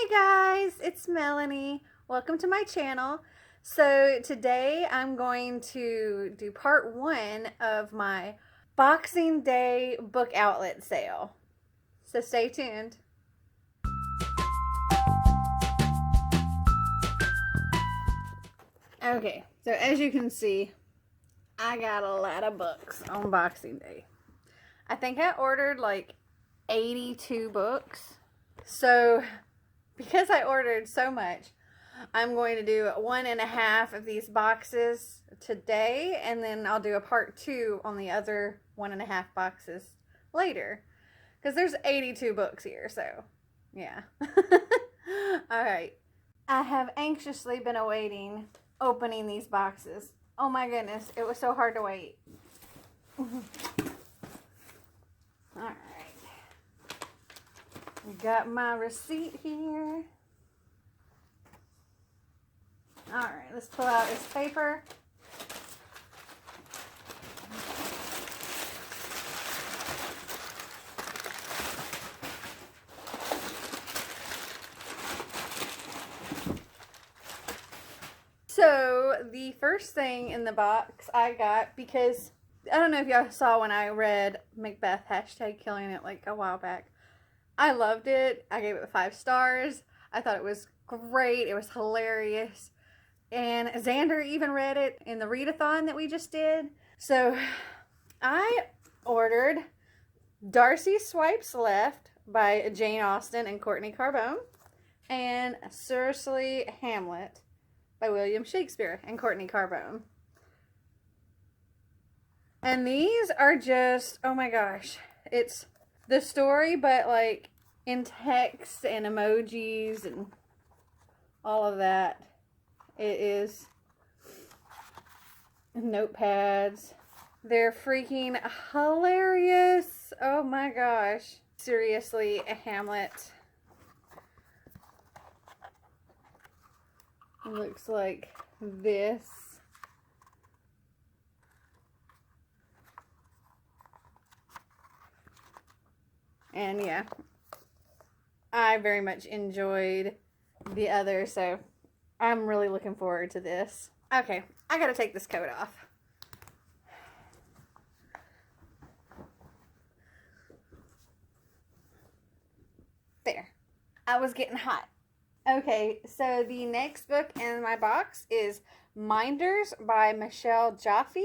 Hey guys, it's Melanie. Welcome to my channel. So today I'm going to do part 1 of my Boxing Day book outlet sale. So stay tuned. Okay, so as you can see, I got a lot of books on Boxing Day. I think I ordered like 82 books. So because I ordered so much, I'm going to do 1.5 of these boxes today, and then I'll do a part 2 on the other 1.5 boxes later, because there's 82 books here, so yeah. Alright, I have anxiously been awaiting opening these boxes. Oh my goodness, it was so hard to wait. Alright, I got my receipt here. Alright, let's pull out this paper. So, the first thing in the box I got, because I don't know if y'all saw when I read Macbeth #killing it like a while back. I loved it. I gave it 5 stars. I thought it was great. It was hilarious. And Xander even read it in the readathon that we just did. So I ordered Darcy Swipes Left by Jane Austen and Courtney Carbone, and Cicely Hamlet by William Shakespeare and Courtney Carbone. And these are just, oh my gosh, it's the story, but like in text and emojis and all of that. It is notepads. They're freaking hilarious. Oh my gosh. Seriously, Hamlet looks like this. And yeah, I very much enjoyed the other, so I'm really looking forward to this. Okay, I gotta take this coat off. There. I was getting hot. Okay, so the next book in my box is Minders by Michelle Jaffe.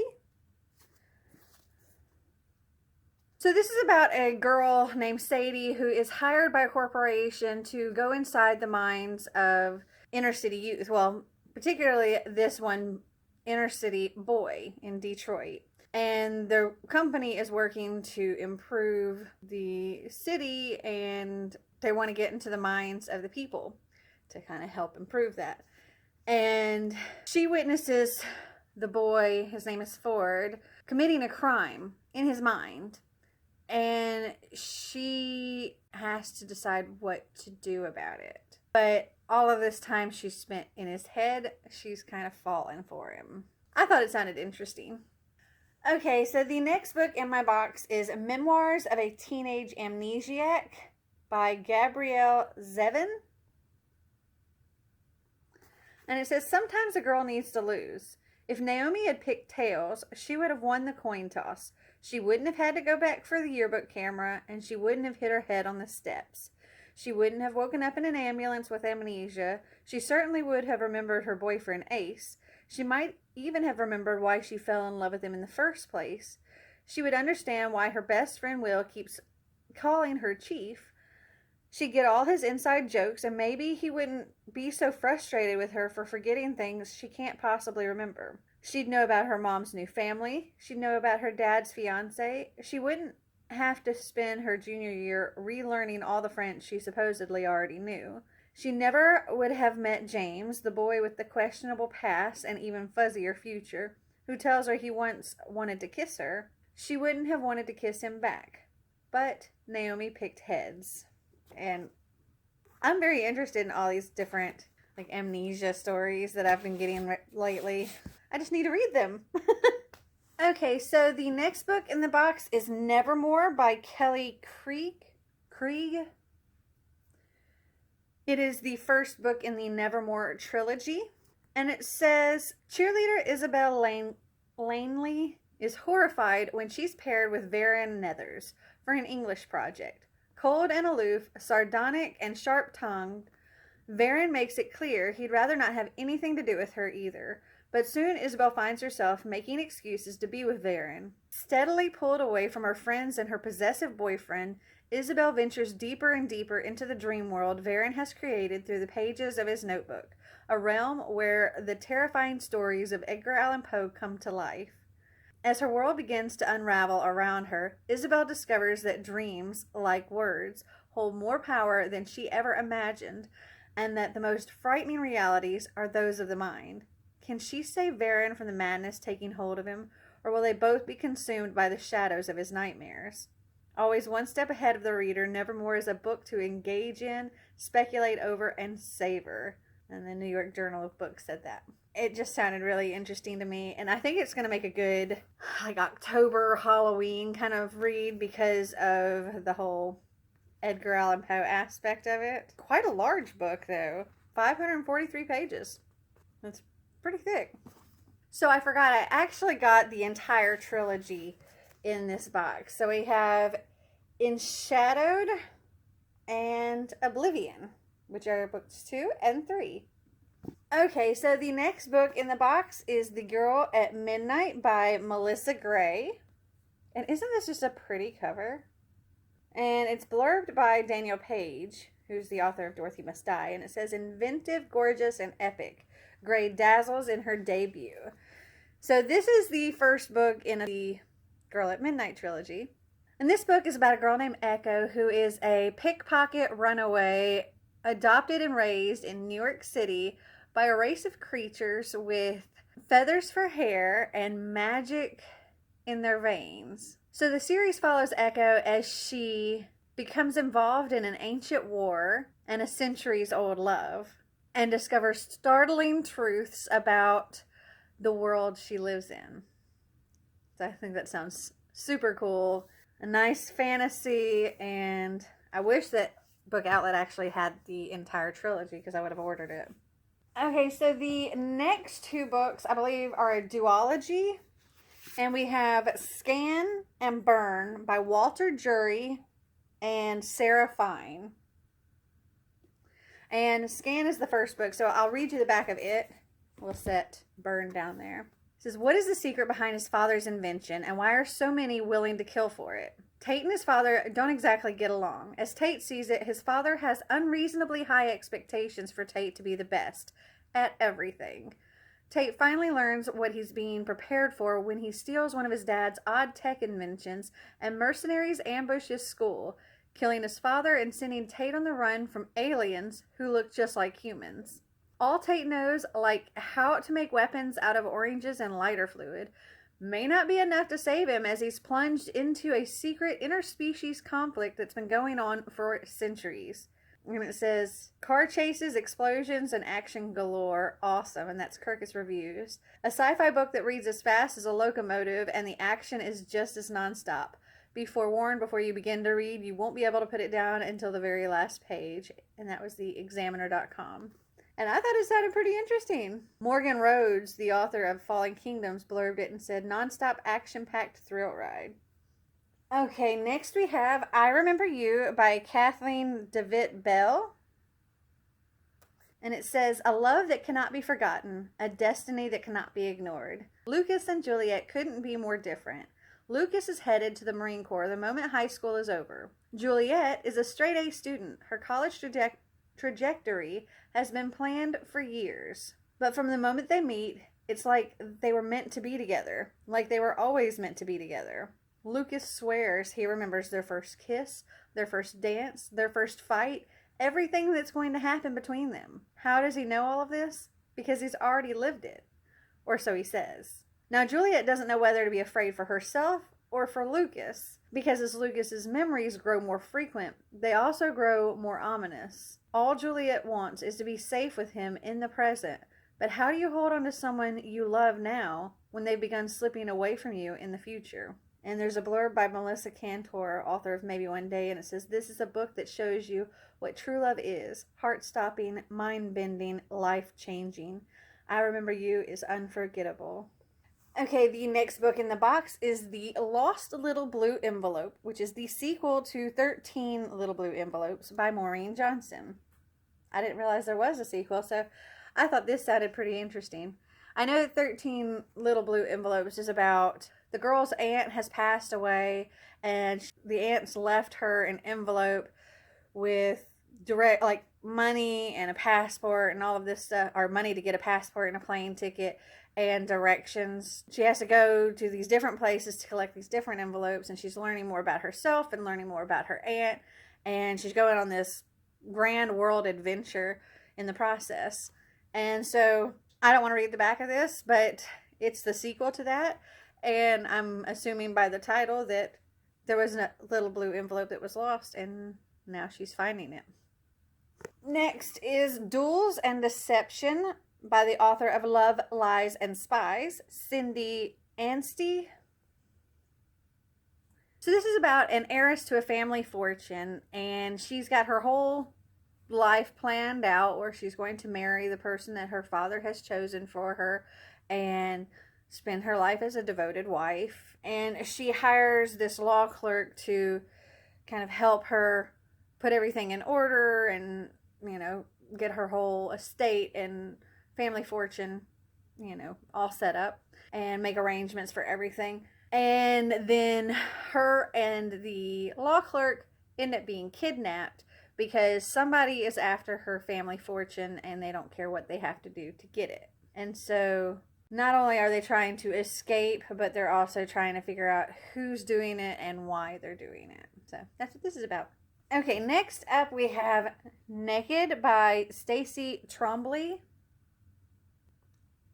So this is about a girl named Sadie who is hired by a corporation to go inside the minds of inner city youth. Well, particularly this one inner city boy in Detroit. And the company is working to improve the city, and they want to get into the minds of the people to kind of help improve that. And she witnesses the boy, his name is Ford, committing a crime in his mind. And she has to decide what to do about it. But all of this time she's spent in his head, she's kind of fallen for him. I thought it sounded interesting. Okay, so the next book in my box is Memoirs of a Teenage Amnesiac by Gabrielle Zevin. And it says, sometimes a girl needs to lose. If Naomi had picked tails, she would have won the coin toss. She wouldn't have had to go back for the yearbook camera, and she wouldn't have hit her head on the steps. She wouldn't have woken up in an ambulance with amnesia. She certainly would have remembered her boyfriend Ace. She might even have remembered why she fell in love with him in the first place. She would understand why her best friend Will keeps calling her Chief. She'd get all his inside jokes, and maybe he wouldn't be so frustrated with her for forgetting things she can't possibly remember. She'd know about her mom's new family. She'd know about her dad's fiancé. She wouldn't have to spend her junior year relearning all the French she supposedly already knew. She never would have met James, the boy with the questionable past and even fuzzier future, who tells her he once wanted to kiss her. She wouldn't have wanted to kiss him back. But Naomi picked heads. And I'm very interested in all these different like amnesia stories that I've been getting lately. I just need to read them. Okay, so the next book in the box is Nevermore by Kelly Krieg. It is the first book in the Nevermore trilogy. And it says, cheerleader Isabel Langley is horrified when she's paired with Varen Nethers for an English project. Cold and aloof, sardonic and sharp-tongued, Varen makes it clear he'd rather not have anything to do with her either. But soon Isabel finds herself making excuses to be with Varen. Steadily pulled away from her friends and her possessive boyfriend, Isabel ventures deeper and deeper into the dream world Varen has created through the pages of his notebook, a realm where the terrifying stories of Edgar Allan Poe come to life. As her world begins to unravel around her, Isabel discovers that dreams, like words, hold more power than she ever imagined, and that the most frightening realities are those of the mind. Can she save Varen from the madness taking hold of him, or will they both be consumed by the shadows of his nightmares? Always one step ahead of the reader, Nevermore is a book to engage in, speculate over, and savor. And the New York Journal of Books said that. It just sounded really interesting to me, and I think it's going to make a good, like, October Halloween kind of read because of the whole Edgar Allan Poe aspect of it. Quite a large book, though. 543 pages. That's pretty thick. So I forgot, I actually got the entire trilogy in this box. So we have Enshadowed and Oblivion, which are books 2 and 3. Okay, so the next book in the box is The Girl at Midnight by Melissa Gray. And isn't this just a pretty cover? And it's blurbed by Daniel Page, who's the author of Dorothy Must Die. And it says, inventive, gorgeous, and epic. Gray dazzles in her debut. So this is the first book in the Girl at Midnight trilogy. And this book is about a girl named Echo who is a pickpocket runaway adopted and raised in New York City by a race of creatures with feathers for hair and magic in their veins. So the series follows Echo as she becomes involved in an ancient war and a centuries-old love and discovers startling truths about the world she lives in. So I think that sounds super cool. A nice fantasy, and I wish that Book Outlet actually had the entire trilogy because I would have ordered it. Okay, so the next two books, I believe, are a duology. And we have Scan and Burn by Walter Jury and Sarah Fine. And Scan is the first book, so I'll read you the back of it. We'll set Burn down there. It says, what is the secret behind his father's invention, and why are so many willing to kill for it? Tate and his father don't exactly get along. As Tate sees it, his father has unreasonably high expectations for Tate to be the best at everything. Tate finally learns what he's being prepared for when he steals one of his dad's odd tech inventions and mercenaries ambush his school, killing his father and sending Tate on the run from aliens who look just like humans. All Tate knows, like how to make weapons out of oranges and lighter fluid, may not be enough to save him as he's plunged into a secret interspecies conflict that's been going on for centuries. And it says, car chases, explosions, and action galore. Awesome. And that's Kirkus Reviews. A sci-fi book that reads as fast as a locomotive and the action is just as nonstop. Be forewarned before you begin to read. You won't be able to put it down until the very last page. And that was the Examiner.com. And I thought it sounded pretty interesting. Morgan Rhodes, the author of Falling Kingdoms, blurbed it and said, nonstop action-packed thrill ride. Okay, next we have I Remember You by Kathleen DeVitt Bell. And it says, a love that cannot be forgotten, a destiny that cannot be ignored. Lucas and Juliet couldn't be more different. Lucas is headed to the Marine Corps the moment high school is over. Juliet is a straight-A student. Her college trajectory has been planned for years. But from the moment they meet, it's like they were meant to be together. Like they were always meant to be together. Lucas swears he remembers their first kiss, their first dance, their first fight, everything that's going to happen between them. How does he know all of this? Because he's already lived it. Or so he says. Now, Juliet doesn't know whether to be afraid for herself or for Lucas. Because as Lucas's memories grow more frequent, they also grow more ominous. All Juliet wants is to be safe with him in the present. But how do you hold on to someone you love now when they've begun slipping away from you in the future? And there's a blurb by Melissa Cantor, author of Maybe One Day, and it says, "This is a book that shows you what true love is. Heart-stopping, mind-bending, life-changing. I Remember You is unforgettable." Okay, the next book in the box is The Lost Little Blue Envelope, which is the sequel to 13 Little Blue Envelopes by Maureen Johnson. I didn't realize there was a sequel, so I thought this sounded pretty interesting. I know that 13 Little Blue Envelopes is about the girl's aunt has passed away, and the aunt's left her an envelope with direct, like, money and a passport and all of this stuff, or money to get a passport and a plane ticket and directions. She has to go to these different places to collect these different envelopes, and she's learning more about herself and learning more about her aunt, and she's going on this grand world adventure in the process. And so I don't want to read the back of this, but it's the sequel to that, and I'm assuming by the title that there was a little blue envelope that was lost, and now she's finding it. Next is Duels and Deception by the author of Love, Lies, and Spies, Cindy Anstey. So this is about an heiress to a family fortune, and she's got her whole life planned out where she's going to marry the person that her father has chosen for her and spend her life as a devoted wife. And she hires this law clerk to kind of help her put everything in order and, you know, get her whole estate and family fortune, you know, all set up and make arrangements for everything. And then her and the law clerk end up being kidnapped because somebody is after her family fortune and they don't care what they have to do to get it. And so not only are they trying to escape, but they're also trying to figure out who's doing it and why they're doing it. So that's what this is about. Okay, next up we have Naked by Stacey Trombley.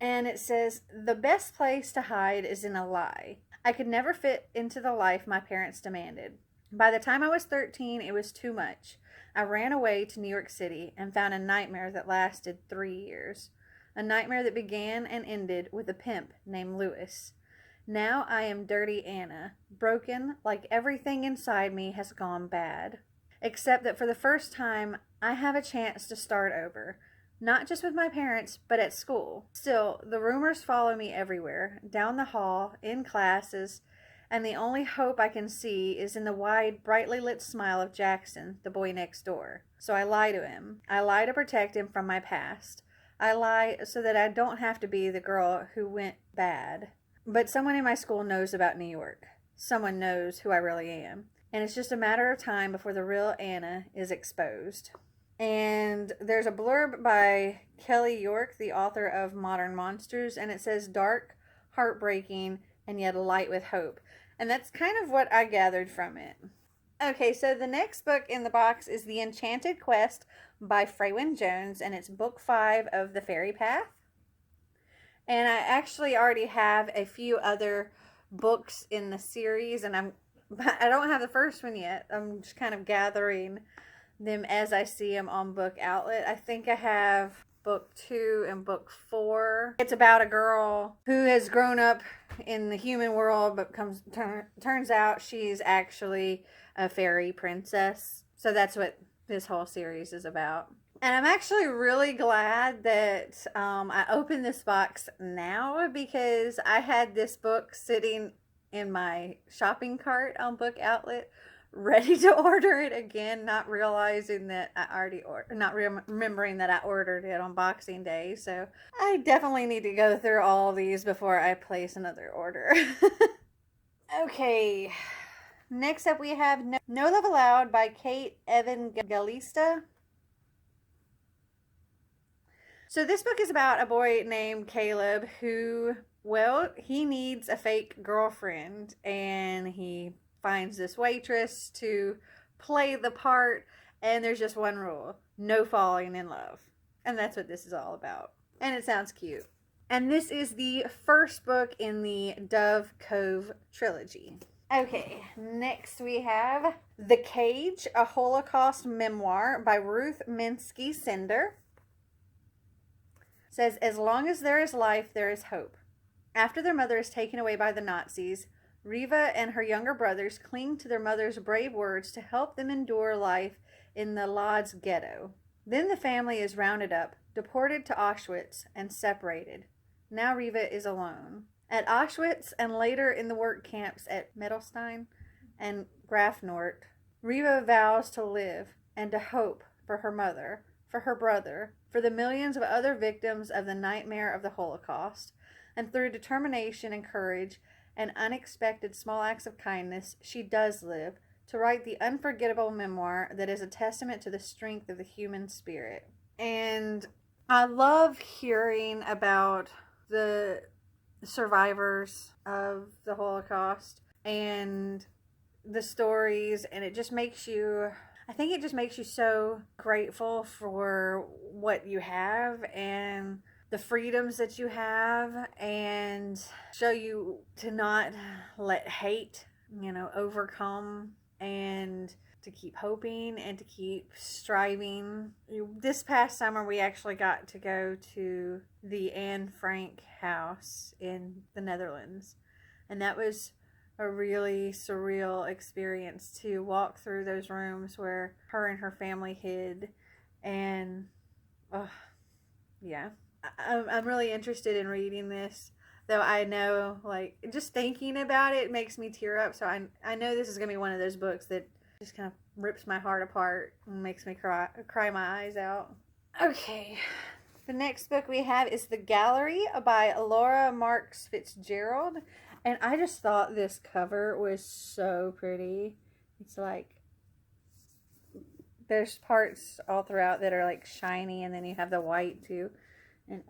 And it says, "The best place to hide is in a lie. I could never fit into the life my parents demanded. By the time I was 13, it was too much. I ran away to New York City and found a nightmare that lasted 3 years. A nightmare that began and ended with a pimp named Louis. Now I am Dirty Anna, broken, like everything inside me has gone bad. Except that for the first time, I have a chance to start over. Not just with my parents, but at school. Still, the rumors follow me everywhere, down the hall, in classes, and the only hope I can see is in the wide, brightly lit smile of Jackson, the boy next door. So I lie to him. I lie to protect him from my past. I lie so that I don't have to be the girl who went bad. But someone in my school knows about New York. Someone knows who I really am. And it's just a matter of time before the real Anna is exposed." And there's a blurb by Kelly York, the author of Modern Monsters, and it says, "Dark, heartbreaking, and yet light with hope." And that's kind of what I gathered from it. Okay, so the next book in the box is The Enchanted Quest by Freywin Jones, and it's book 5 of The Fairy Path. And I actually already have a few other books in the series, and I don't have the first one yet. I'm just kind of gathering them as I see them on Book Outlet. I think I have book 2 and book 4. It's about a girl who has grown up in the human world, but turns out she's actually a fairy princess. So that's what this whole series is about. And I'm actually really glad that I opened this box now, because I had this book sitting in my shopping cart on Book Outlet, ready to order it again, not realizing that I already ordered, not remembering that I ordered it on Boxing Day. So I definitely need to go through all these before I place another order. Okay, next up we have No Love Allowed by Kate Evangelista. So this book is about a boy named Caleb who, well, he needs a fake girlfriend, and he finds this waitress to play the part, and there's just one rule: no falling in love. And that's what this is all about. And it sounds cute. And this is the first book in the Dove Cove trilogy. Okay, next we have The Cage, a Holocaust memoir by Ruth Minsky Sender. Says, "As long as there is life, there is hope. After their mother is taken away by the Nazis, Riva and her younger brothers cling to their mother's brave words to help them endure life in the Lodz ghetto. Then the family is rounded up, deported to Auschwitz, and separated. Now Riva is alone. At Auschwitz and later in the work camps at Mittelstein and Grafnort, Riva vows to live and to hope for her mother, for her brother, for the millions of other victims of the nightmare of the Holocaust, and through determination and courage and unexpected small acts of kindness, she does live to write the unforgettable memoir that is a testament to the strength of the human spirit. And I love hearing about the survivors of the Holocaust and the stories, and it just makes you, I think it just makes you so grateful for what you have and the freedoms that you have, and show you to not let hate, overcome, and to keep hoping and to keep striving. This past summer, we actually got to go to the Anne Frank house in the Netherlands, and that was a really surreal experience to walk through those rooms where her and her family hid. And yeah, I'm really interested in reading this, though I know, just thinking about it makes me tear up. So I know this is going to be one of those books that just kind of rips my heart apart and makes me cry my eyes out. Okay, the next book we have is The Gallery by Laura Marks Fitzgerald. And I just thought this cover was so pretty. It's there's parts all throughout that are shiny, and then you have the white too. And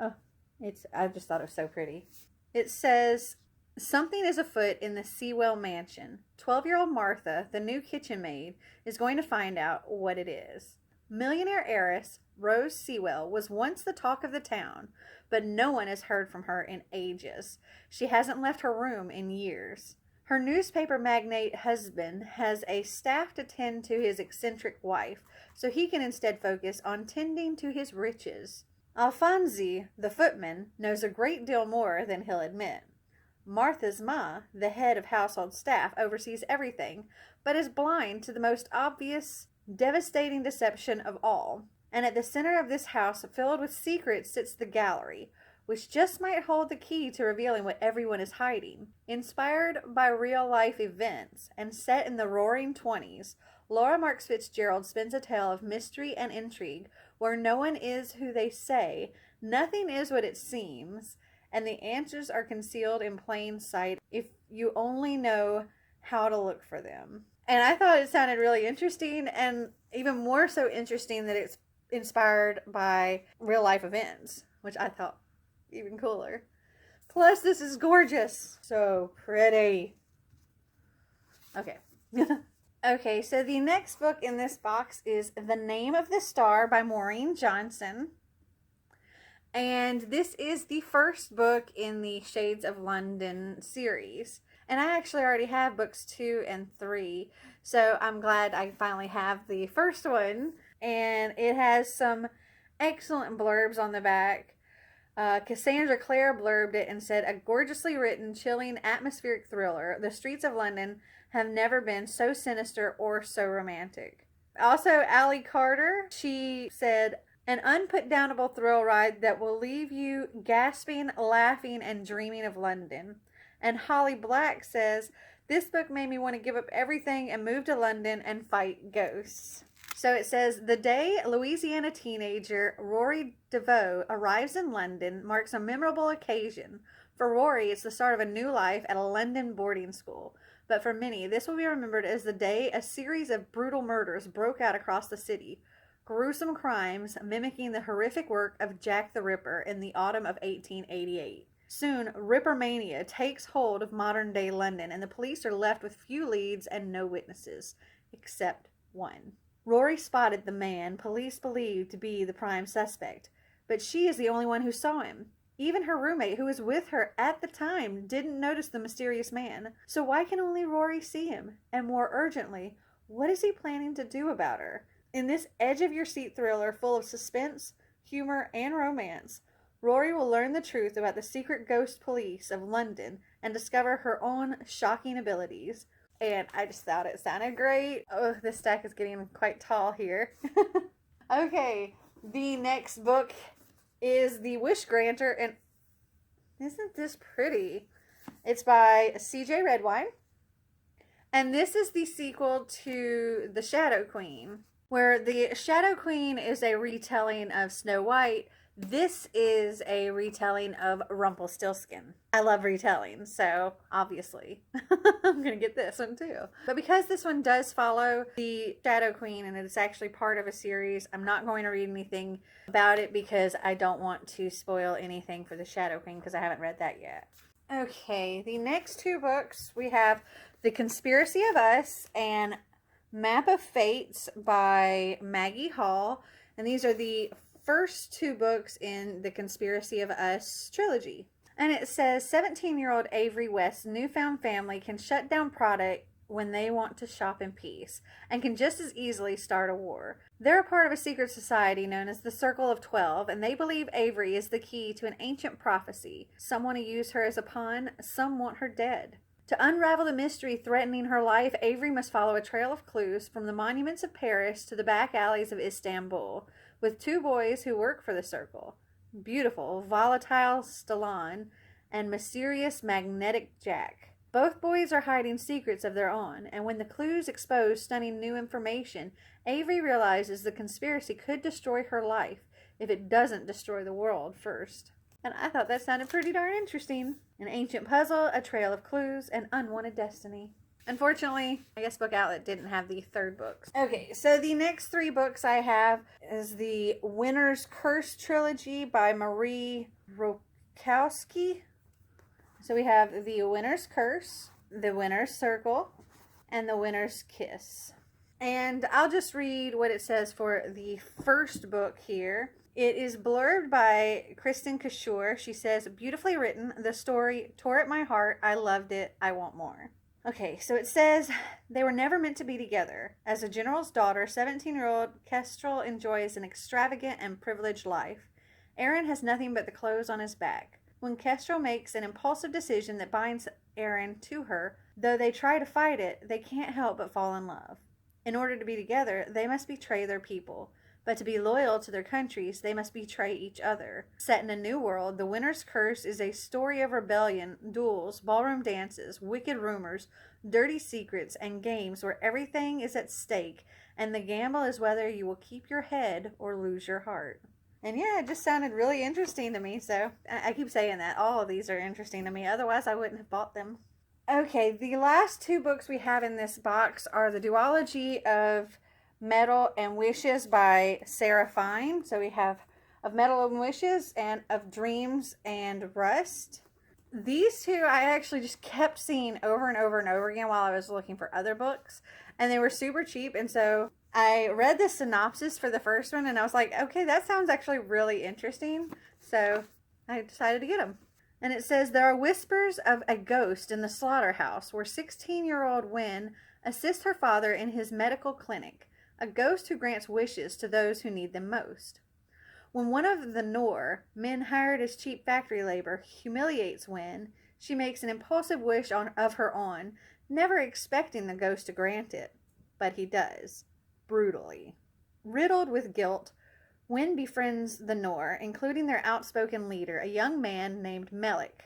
I just thought it was so pretty. It says, something is afoot in the Sewell mansion. 12-year-old Martha, the new kitchen maid, is going to find out what it is. Millionaire heiress Rose Sewell was once the talk of the town, but no one has heard from her in ages. She hasn't left her room in years. Her newspaper magnate husband has a staff to tend to his eccentric wife, so he can instead focus on tending to his riches. Alphonse, the footman, knows a great deal more than he'll admit. Martha's ma, the head of household staff, oversees everything, but is blind to the most obvious, devastating deception of all. And at the center of this house, filled with secrets, sits the gallery, which just might hold the key to revealing what everyone is hiding. Inspired by real-life events and set in the roaring 20s, Laura Marks Fitzgerald spins a tale of mystery and intrigue where no one is who they say, nothing is what it seems, and the answers are concealed in plain sight if you only know how to look for them. And I thought it sounded really interesting, and even more so interesting that it's inspired by real life events, which I thought even cooler. Plus, this is gorgeous. So pretty. Okay. Okay, so the next book in this box is The Name of the Star by Maureen Johnson. And this is the first book in the Shades of London series. And I actually already have books 2 and 3. So I'm glad I finally have the first one. And it has some excellent blurbs on the back. Cassandra Clare blurbed it and said, a gorgeously written, chilling, atmospheric thriller. The streets of London have never been so sinister or so romantic. Also, Allie Carter, she said, an unputdownable thrill ride that will leave you gasping, laughing, and dreaming of London. And Holly Black says, this book made me want to give up everything and move to London and fight ghosts. So it says, the day Louisiana teenager Rory DeVoe arrives in London marks a memorable occasion. For Rory, it's the start of a new life at a London boarding school. But for many, this will be remembered as the day a series of brutal murders broke out across the city. Gruesome crimes mimicking the horrific work of Jack the Ripper in the autumn of 1888. Soon, Rippermania takes hold of modern-day London, and the police are left with few leads and no witnesses, except one. Rory spotted the man police believed to be the prime suspect, but she is the only one who saw him. Even her roommate, who was with her at the time, didn't notice the mysterious man. So why can only Rory see him? And more urgently, what is he planning to do about her? In this edge-of-your-seat thriller full of suspense, humor, and romance, Rory will learn the truth about the secret ghost police of London and discover her own shocking abilities. And I just thought it sounded great. Oh, this stack is getting quite tall here. Okay, the next book is The Wish Granter, and isn't this pretty? It's by C.J. Redwine, and this is the sequel to The Shadow Queen, where The Shadow Queen is a retelling of Snow White. This is a retelling of Rumpelstiltskin. I love retelling, so obviously I'm going to get this one too. But because this one does follow The Shadow Queen and it's actually part of a series, I'm not going to read anything about it because I don't want to spoil anything for The Shadow Queen because I haven't read that yet. Okay, the next two books we have The Conspiracy of Us and Map of Fates by Maggie Hall. And these are the first two books in the Conspiracy of Us trilogy. And it says 17-year-old Avery West's newfound family can shut down product when they want to shop in peace and can just as easily start a war. They're a part of a secret society known as the Circle of 12, and they believe Avery is the key to an ancient prophecy. Some want to use her as a pawn, some want her dead. To unravel the mystery threatening her life, Avery must follow a trail of clues from the monuments of Paris to the back alleys of Istanbul, with two boys who work for the Circle. Beautiful, volatile Stallone and mysterious magnetic Jack. Both boys are hiding secrets of their own, and when the clues expose stunning new information, Avery realizes the conspiracy could destroy her life if it doesn't destroy the world first. And I thought that sounded pretty darn interesting. An ancient puzzle, a trail of clues, and unwanted destiny. Unfortunately, I guess Book Outlet didn't have the third books. Okay, so the next three books I have is the Winter's Curse trilogy by Marie Rokowski. So we have The Winter's Curse, The Winter's Circle, and The Winter's Kiss. And I'll just read what it says for the first book here. It is blurbed by Kristen Kashur. She says, beautifully written, the story tore at my heart. I loved it. I want more. Okay, so it says, they were never meant to be together. As a general's daughter, 17-year-old Kestrel enjoys an extravagant and privileged life. Aaron has nothing but the clothes on his back. When Kestrel makes an impulsive decision that binds Aaron to her, though they try to fight it, they can't help but fall in love. In order to be together, they must betray their people. But to be loyal to their countries, they must betray each other. Set in a new world, The Winter's Curse is a story of rebellion, duels, ballroom dances, wicked rumors, dirty secrets, and games where everything is at stake, and the gamble is whether you will keep your head or lose your heart. And yeah, it just sounded really interesting to me, so I keep saying that. All of these are interesting to me, otherwise I wouldn't have bought them. Okay, the last two books we have in this box are the duology of Metal and Wishes by Sarah Fine. So we have Of Metal and Wishes and Of Dreams and Rust. These two I actually just kept seeing over and over and over again while I was looking for other books. And they were super cheap. And so I read the synopsis for the first one and I was like, okay, that sounds actually really interesting. So I decided to get them. And it says, there are whispers of a ghost in the slaughterhouse where 16-year-old Wynne assists her father in his medical clinic. A ghost who grants wishes to those who need them most. When one of the Nor, men hired as cheap factory labor, humiliates Wynne, she makes an impulsive wish of her own, never expecting the ghost to grant it. But he does. Brutally. Riddled with guilt, Wynne befriends the Nor, including their outspoken leader, a young man named Melik.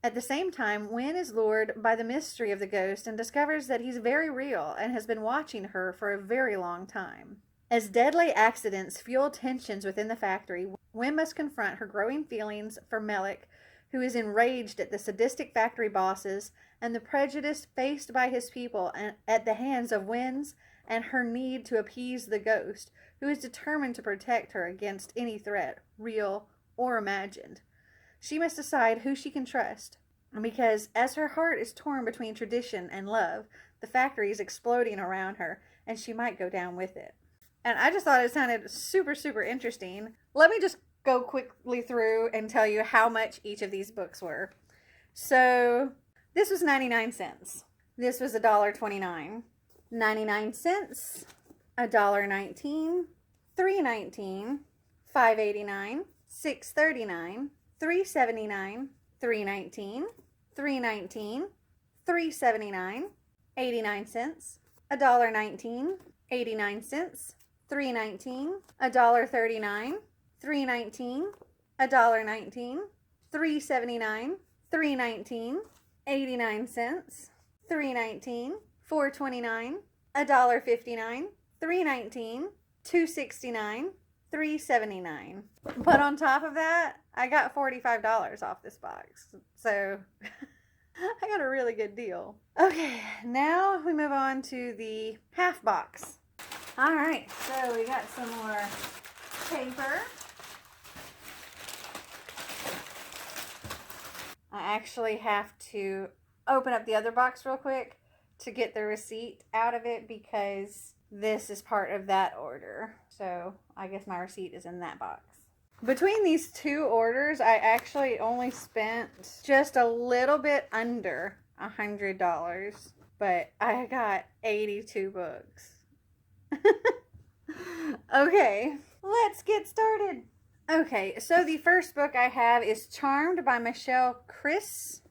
At the same time, Wynne is lured by the mystery of the ghost and discovers that he's very real and has been watching her for a very long time. As deadly accidents fuel tensions within the factory, Wynne must confront her growing feelings for Melik, who is enraged at the sadistic factory bosses and the prejudice faced by his people at the hands of Wynne's, and her need to appease the ghost, who is determined to protect her against any threat, real or imagined. She must decide who she can trust, because as her heart is torn between tradition and love, the factory is exploding around her, and she might go down with it. And I just thought it sounded super, super interesting. Let me just go quickly through and tell you how much each of these books were. So, this was 99 cents. This was $1.29. 99 cents, $1.19, $3.19, $5.89, $6.39, $3.79, $3.19, $3.19, $3.79, 89 cents, $1.19, 89 cents, $3.19, $1.39, $3.19, $1.19, $3.79, $3.19, 89 cents, $3.19, $4.29, $1.59, $3.19, $2.69, $3.79. But on top of that, I got $45 off this box. So I got a really good deal. Okay, now we move on to the half box. All right, so we got some more paper. I actually have to open up the other box real quick to get the receipt out of it because this is part of that order. So I guess my receipt is in that box. Between these two orders, I actually only spent just a little bit under $100, but I got 82 books. Okay, let's get started. Okay, so the first book I have is Charmed by Michelle Chris.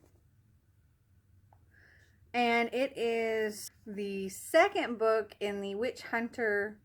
And it is the second book in the Witch Hunter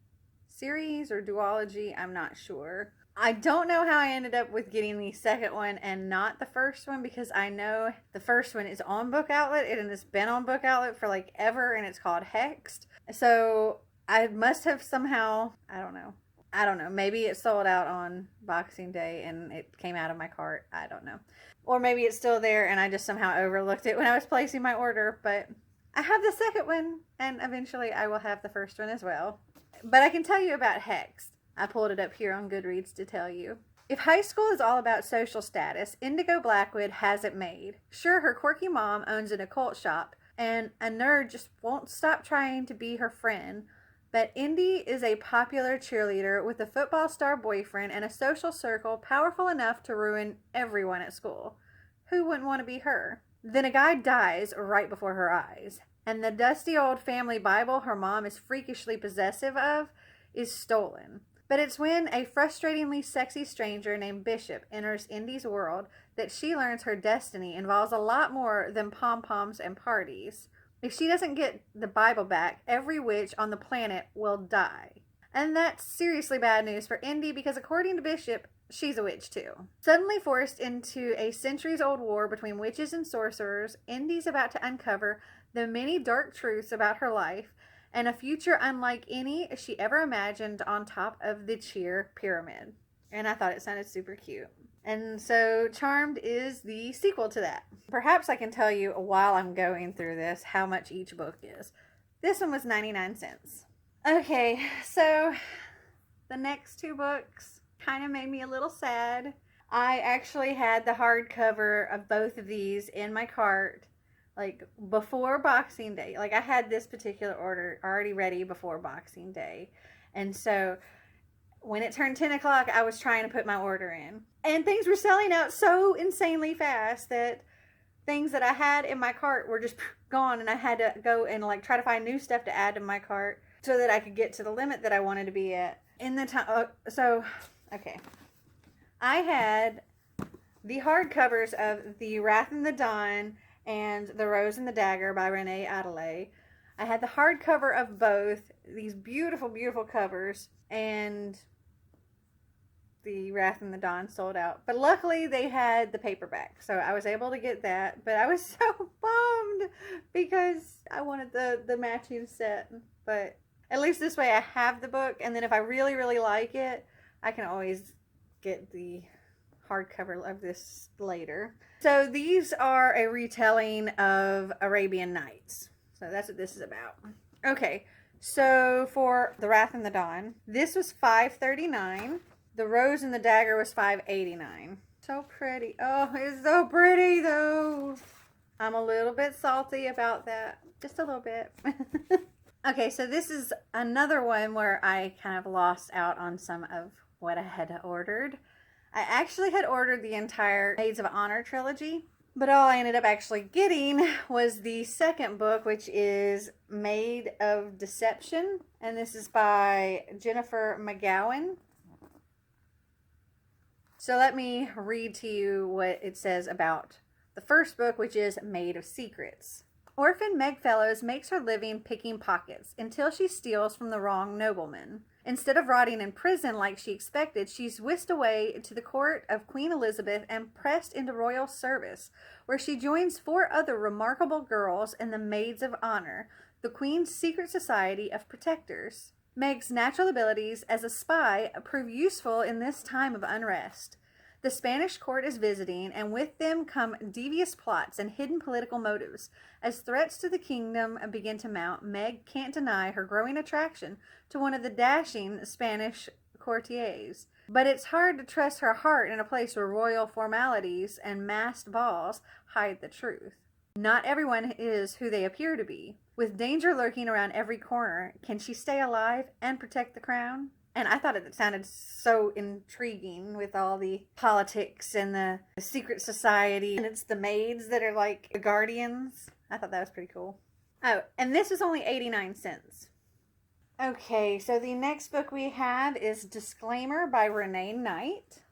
series or duology. I'm not sure. I don't know how I ended up with getting the second one and not the first one, because I know the first one is on Book Outlet and it's been on Book Outlet for like ever, and it's called Hexed. So I must have somehow, I don't know. Maybe it sold out on Boxing Day and it came out of my cart. I don't know. Or maybe it's still there and I just somehow overlooked it when I was placing my order. But I have the second one, and eventually I will have the first one as well. But I can tell you about Hexed. I pulled it up here on Goodreads to tell you. If high school is all about social status, Indigo Blackwood has it made. Sure, her quirky mom owns an occult shop, and a nerd just won't stop trying to be her friend. But Indy is a popular cheerleader with a football star boyfriend and a social circle powerful enough to ruin everyone at school. Who wouldn't want to be her? Then a guy dies right before her eyes, and the dusty old family Bible her mom is freakishly possessive of is stolen. But it's when a frustratingly sexy stranger named Bishop enters Indy's world that she learns her destiny involves a lot more than pom-poms and parties. If she doesn't get the Bible back, every witch on the planet will die. And that's seriously bad news for Indy, because according to Bishop, she's a witch too. Suddenly forced into a centuries-old war between witches and sorcerers, Indy's about to uncover the many dark truths about her life and a future unlike any she ever imagined on top of the cheer pyramid. And I thought it sounded super cute. And so Charmed is the sequel to that. Perhaps I can tell you while I'm going through this how much each book is. This one was 99 cents. Okay, so the next two books kind of made me a little sad. I actually had the hardcover of both of these in my cart like before Boxing Day. Like I had this particular order already ready before Boxing Day. And so when it turned 10 o'clock, I was trying to put my order in. And things were selling out so insanely fast that things that I had in my cart were just gone. And I had to go and like try to find new stuff to add to my cart so that I could get to the limit that I wanted to be at. In the time, okay. I had the hardcovers of The Wrath and the Dawn and The Rose and the Dagger by Renee Adelaide. I had the hardcover of both, these beautiful, beautiful covers, and The Wrath and the Dawn sold out. But luckily they had the paperback, so I was able to get that. But I was so bummed because I wanted the matching set. But at least this way I have the book, and then if I really, really like it, I can always get the hardcover of this later. So these are a retelling of Arabian Nights. So that's what this is about. Okay, so for The Wrath and the Dawn, this was $5.39. The Rose and the Dagger was $5.89. So pretty. Oh, it's so pretty though. I'm a little bit salty about that. Just a little bit. Okay, so this is another one where I kind of lost out on some of what I had ordered. I actually had ordered the entire Maids of Honor trilogy, but all I ended up actually getting was the second book, which is Maid of Deception, and this is by Jennifer McGowan. So let me read to you what it says about the first book, which is Made of Secrets. Orphan Meg Fellows makes her living picking pockets until she steals from the wrong nobleman. Instead of rotting in prison like she expected, she's whisked away to the court of Queen Elizabeth and pressed into royal service, where she joins 4 other remarkable girls in the Maids of Honor, the Queen's secret society of protectors. Meg's natural abilities as a spy prove useful in this time of unrest. The Spanish court is visiting, and with them come devious plots and hidden political motives. As threats to the kingdom begin to mount, Meg can't deny her growing attraction to one of the dashing Spanish courtiers. But it's hard to trust her heart in a place where royal formalities and masked balls hide the truth. Not everyone is who they appear to be. With danger lurking around every corner, can she stay alive and protect the crown? And I thought it sounded so intriguing with all the politics and the secret society. And it's the maids that are like the guardians. I thought that was pretty cool. Oh, and this was only 89 cents. Okay, so the next book we have is Disclaimer by Renee Knight.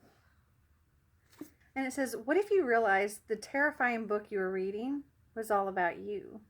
And it says, what if you realized the terrifying book you were reading was all about you?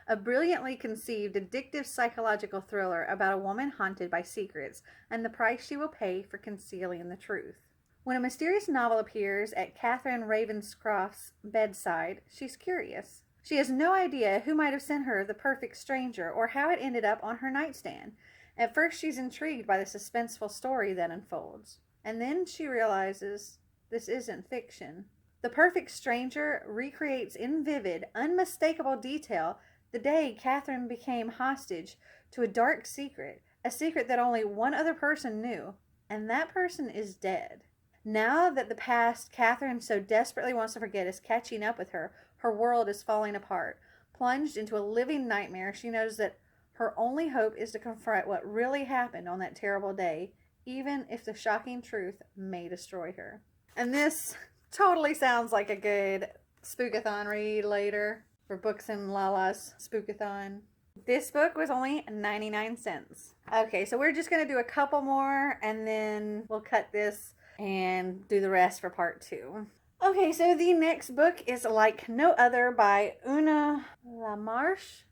A brilliantly conceived, addictive psychological thriller about a woman haunted by secrets and the price she will pay for concealing the truth. When a mysterious novel appears at Catherine Ravenscroft's bedside, she's curious. She has no idea who might have sent her The Perfect Stranger or how it ended up on her nightstand. At first, she's intrigued by the suspenseful story that unfolds. And then she realizes this isn't fiction. The Perfect Stranger recreates in vivid, unmistakable detail the day Catherine became hostage to a dark secret, a secret that only one other person knew, and that person is dead. Now that the past Catherine so desperately wants to forget is catching up with her, her world is falling apart. Plunged into a living nightmare, she knows that her only hope is to confront what really happened on that terrible day, even if the shocking truth may destroy her. And this totally sounds like a good spookathon read later. For Books and Lala's Spookathon. This book was only 99 cents. Okay, so we're just going to do a couple more and then we'll cut this and do the rest for part 2. Okay, so the next book is Like No Other by Una LaMarche.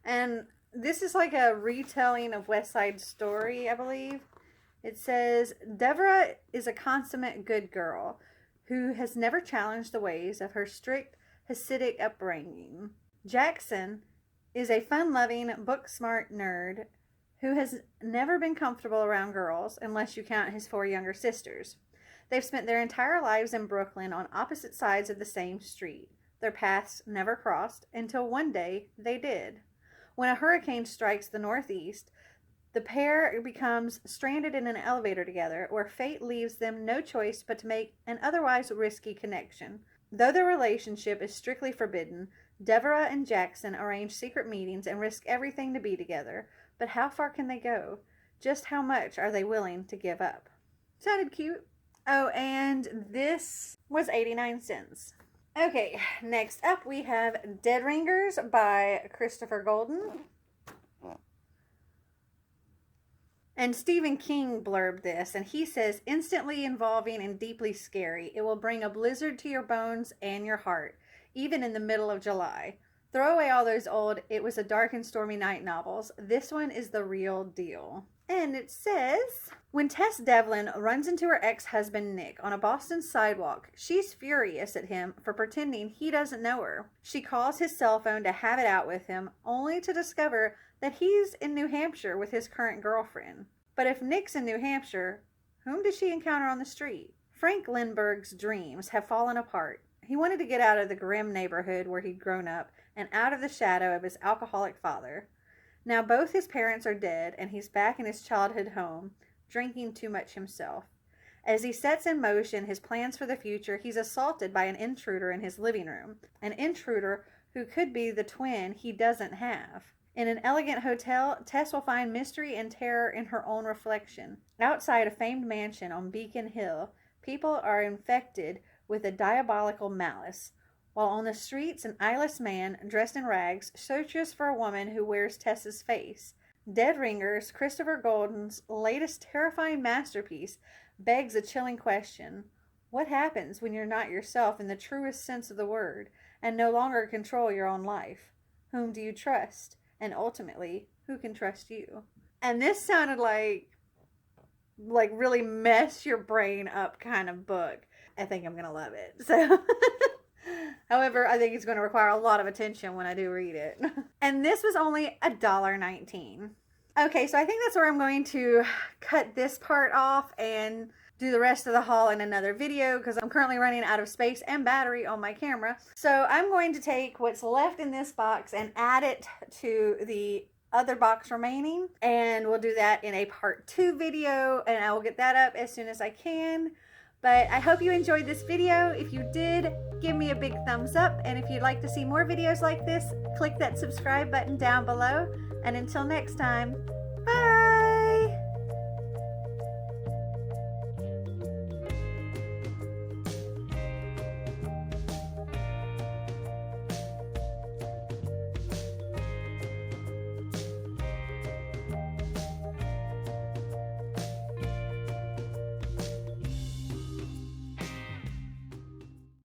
And this is like a retelling of West Side Story, I believe. It says, Deborah is a consummate good girl who has never challenged the ways of her strict Hasidic upbringing. Jackson is a fun-loving, book-smart nerd who has never been comfortable around girls unless you count his 4 younger sisters. They've spent their entire lives in Brooklyn on opposite sides of the same street. Their paths never crossed until one day they did. When a hurricane strikes the Northeast, the pair becomes stranded in an elevator together, where fate leaves them no choice but to make an otherwise risky connection. Though their relationship is strictly forbidden, Deborah and Jackson arrange secret meetings and risk everything to be together. But how far can they go? Just how much are they willing to give up? Sounded cute. Oh, and this was 89 cents. Okay, next up we have Dead Ringers by Christopher Golden. And Stephen King blurbed this, and he says, instantly involving and deeply scary. It will bring a blizzard to your bones and your heart, even in the middle of July. Throw away all those old It Was a Dark and Stormy Night novels. This one is the real deal. And it says, when Tess Devlin runs into her ex-husband Nick on a Boston sidewalk, she's furious at him for pretending he doesn't know her. She calls his cell phone to have it out with him, only to discover that he's in New Hampshire with his current girlfriend. But if Nick's in New Hampshire, whom does she encounter on the street? Frank Lindbergh's dreams have fallen apart. He wanted to get out of the grim neighborhood where he'd grown up and out of the shadow of his alcoholic father. Now both his parents are dead, and he's back in his childhood home, drinking too much himself. As he sets in motion his plans for the future, he's assaulted by an intruder in his living room, an intruder who could be the twin he doesn't have. In an elegant hotel, Tess will find mystery and terror in her own reflection. Outside a famed mansion on Beacon Hill, people are infected with a diabolical malice, while on the streets an eyeless man dressed in rags searches for a woman who wears Tess's face. Dead Ringers, Christopher Golden's latest terrifying masterpiece, begs a chilling question. What happens when you're not yourself in the truest sense of the word and no longer control your own life? Whom do you trust? And ultimately, who can trust you? And this sounded like really mess your brain up kind of book. I think I'm going to love it. So, however, I think it's going to require a lot of attention when I do read it. And this was only $1.19. Okay, so I think that's where I'm going to cut this part off and do the rest of the haul in another video because I'm currently running out of space and battery on my camera. So I'm going to take what's left in this box and add it to the other box remaining, and we'll do that in a part 2 video, and I will get that up as soon as I can. But I hope you enjoyed this video. If you did, give me a big thumbs up, and if you'd like to see more videos like this, click that subscribe button down below. And until next time,